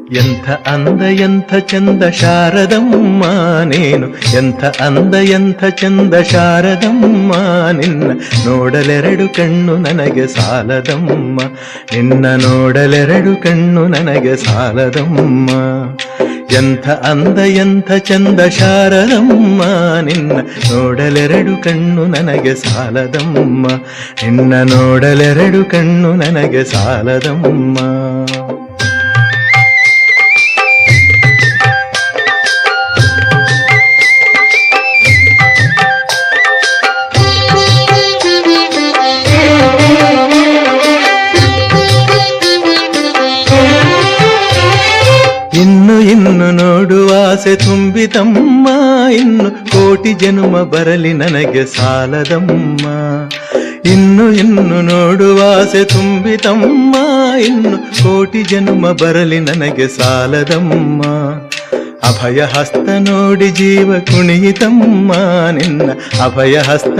ಎಂಥ ಅಂದ ಎಂಥ ಚಂದ ಶಾರದಮ್ಮ ನೀನು, ಎಂಥ ಅಂದ ಎಂಥ ಚಂದ ಶಾರದಮ್ಮ ನಿನ್ನ ನೋಡಲೆರಡು ಕಣ್ಣು ನನಗೆ ಸಾಲದಮ್ಮ, ನಿನ್ನ ನೋಡಲೆರಡು ಕಣ್ಣು ನನಗೆ ಸಾಲದಮ್ಮ. ಎಂಥ ಅಂದ ಎಂಥ ಚಂದ ಶಾರದಮ್ಮ ನಿನ್ನ ನೋಡಲೆರಡು ಕಣ್ಣು ನನಗೆ ಸಾಲದಮ್ಮ, ನಿನ್ನ ನೋಡಲೆರಡು ಕಣ್ಣು ನನಗೆ ಸಾಲದಮ್ಮ. ಇನ್ನು ಇನ್ನು ನೋಡುವ ಆಸೆ ತುಂಬಿತಮ್ಮ, ಇನ್ನು ಕೋಟಿ ಜನ್ಮ ಬರಲಿ ನನಗೆ ಸಾಲದಮ್ಮ. ಇನ್ನು ಇನ್ನು ನೋಡುವ ಆಸೆ ತುಂಬಿತಮ್ಮ, ಇನ್ನು ಕೋಟಿ ಜನ್ಮ ಬರಲಿ ನನಗೆ ಸಾಲದಮ್ಮ. ಅಭಯ ಹಸ್ತ ನೋಡಿ ಜೀವ ಕುಣಿಯಿತಮ್ಮ, ನಿನ್ನ ಅಭಯ ಹಸ್ತ